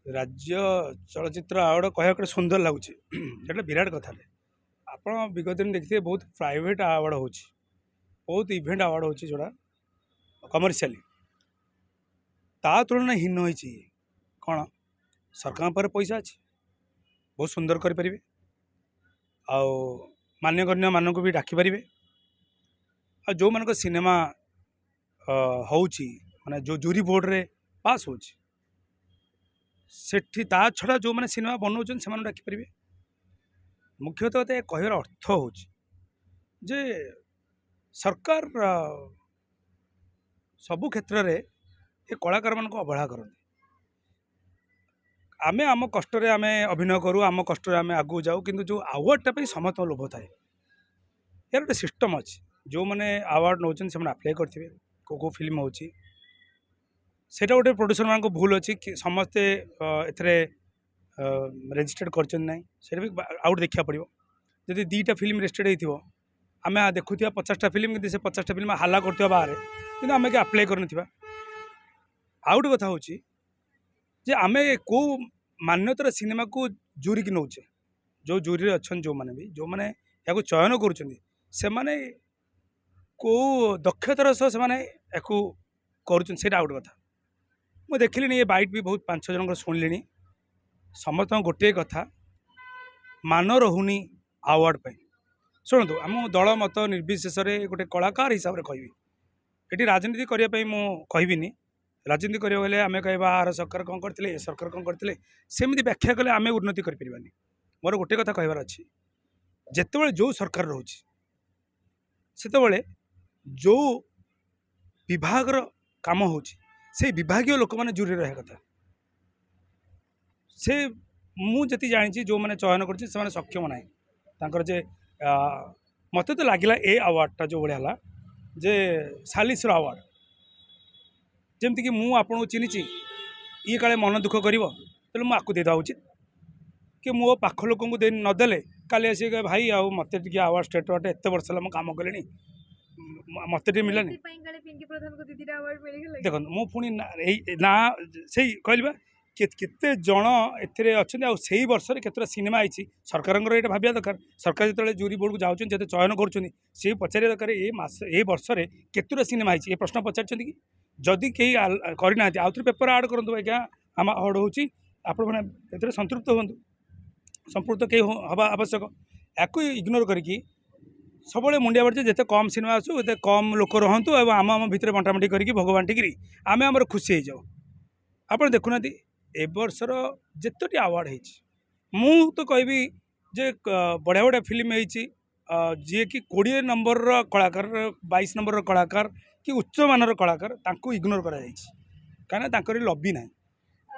राज्य चलचित्र आवार्ड कह गोटे सुंदर लगुच जो विराट कथा आप विगत दिन देखिए बहुत प्राइवेट आवार्ड हो बहुत इवेंट आवार्ड हो जोड़ा कमर्शियली ता तुलन हीन हो कौन सरकार पर पैसा अच्छे बहुत सुंदर करें मान्यगण्य मान भी डाकिपारे आ जो मान सिनेमा हो माने जो जूरी बोर्ड रे पास हो सेठी ता छड़ा जो मैंने सिनेमा बनाऊँ से डाकिपारे मुख्यतः तो कहर अर्थ हो जे सरकार सबु क्षेत्र में ये कलाकार मान अवहेला करते आमे आम कष्ट आमे अभिनय करूँ आम कष्ट आमे आगू जाऊ किंतु जो आवार्डटा समस्त लोभ थाए यार गोटे सिस्टम अच्छी जो मैंने आवार्ड नौ से आप्लाय करेंगे को फिल्म हो गोटे प्रोड्यूसर मान भूल अच्छी कि समस्ते रेजिस्टर्ड कर भी आउट देखा पड़ो जदि 2टा फिल्म रेजिस्टर्ड हो आम देखुवा 50टा फिल्म कि 50टा फिल्म हाला कर बाहर कि आम कि आप्लाय कर आउट कथा हूँ जे आमे को मान्यतार सिनेमा को जूरी की नौचे जो जूरी अच्छा जो मैंने भी जो मैंने या चयन कर को दक्षतार सह से आउट कथा मुझे देखिली ये बाइट भी बहुत 5-6 जन शुणिली समस्त गोटे कथा मान रहुनी आवार्ड पर शुणु आम दल मत निर्विशेष गोटे कलाकार हिसाब से कहबी ये राजनीति करने मुझे राजनीति करें आम कह आर सरकार कौन करते ए सरकार कौन करते सेमती व्याख्या कले आम उन्नति करें मोर गोटे कथा कहबार अच्छी जिते जो सरकार रोचे से जो विभाग काम हो विभाग लोक मैंने जूरी रहा कथा से मुझे जानी जो मैंने चयन कर सक्षम ना जे मत तो लगे ए अवार्डटा जो भाया जे सालिसर अवार्ड जमती कि मुझे आपको चिन्ही ये काले मन दुख कर मुझे देवा उचित कि मो पाख लोक नदेले काली आस भाई आ मत आवार्ड स्टेट अवार्ड एत वर्ष है कम कले मत मिलानी देखो मु पुणी ना से कहली केते जन ए अच्छा से वर्ष केतटा सिनेमा आई सरकार ये भाविया दरकार सरकार जो जूरी बोर्ड को जाऊँ जो चयन कर पचार दरकार ये वर्ष में केतटा सिनेमा आई प्रश्न पचार कि जदि कहीं करना आउ थे पेपर आड करूँ आज्ञा आम आवार्ड हो आपने संतृप्त हूँ संपूर्ण कहीं हवा आवश्यक या इग्नोर करके सब मुंडिया बाड़ी जिते कम सिनेमा आसू ये कम लोक रुँ आम आम भितर बंटाबंटी करके भोग बांटिकी आम आम खुशी हो जाओ आप देखुना ए वर्षर जितटी आवार्ड हो तो कहबी जे बढ़िया बढ़िया फिल्म जी कि 20 नंबर कलाकार 22 नंबर कलाकार कि उच्च मानर कलाकार तांको इग्नोर करा कहीं तांकर लबी ना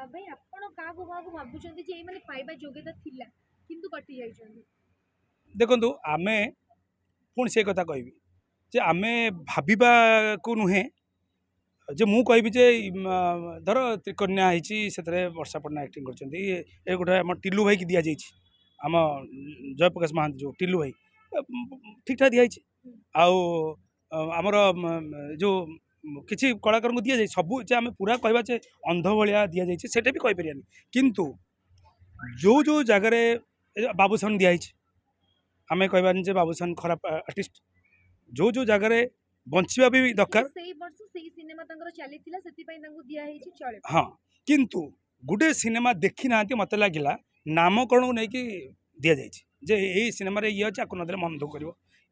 भाई आपण का भाबुचंती जे माने पाइबा योग्यता थिला किंतु कटि जाइछंती देखंतु आमे पुणी से कथा कहबी जे आमे भाबिबा को नुहे जे मु कहबी जे धर त्रिकन्या होईची सेतरे वर्षा पटना एक्टिंग करचंती ए गोटे हम टिल्लू भाई की दिया जाइछि आम जयप्रकाश महांत जो टिल्लू भाई ठीक ठाक दिखाई आउ आमर जो किसी कलाकार को दि जाए सबू जे आम पूरा कहवा जे अंध भाया दि जाए सेटा भी कहीपर किंतु जो जो जगार बाबूसान दिखाई आम कहबानी जे बाबूसान खराब आर्टिस्ट जो जो जगार बंचा भी दरकार हाँ किंतु गोटे सिनेमा देखी ना मत लगे नामकरण को लेकिन दि जाए जे यही सिनेमा ये अच्छे आपको नदेले मन दुख कर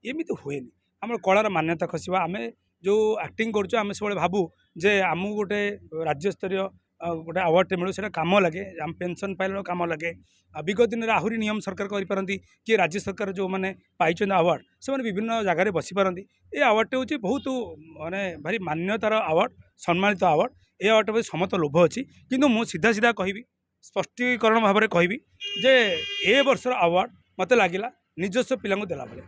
एमती हुए आम कलार मान्यता खसवा आम जो एक्टिंग करें सब भावु जे आमको गोटे राज्यस्तरीय गोटे अवार्ड मिलू से कम लगे आम पेंशन पाइल कम लगे विगत दिन में आहरी नियम सरकार करें कि राज्य सरकार जो मैंने पाई अवार्ड से विभिन्न जगह बसी पारती ये अवार्डटा हूँ बहुत माने भारी मान्यतार अवार्ड सम्मानित अवार्ड ये अवार्ड समस्त लोभ अच्छी किंतु मु सीधा सीधा कहबी स्पष्टीकरण भाव में कहबी जे ए वर्षर अवार्ड मत लगे निजस्व पिला देला भाई।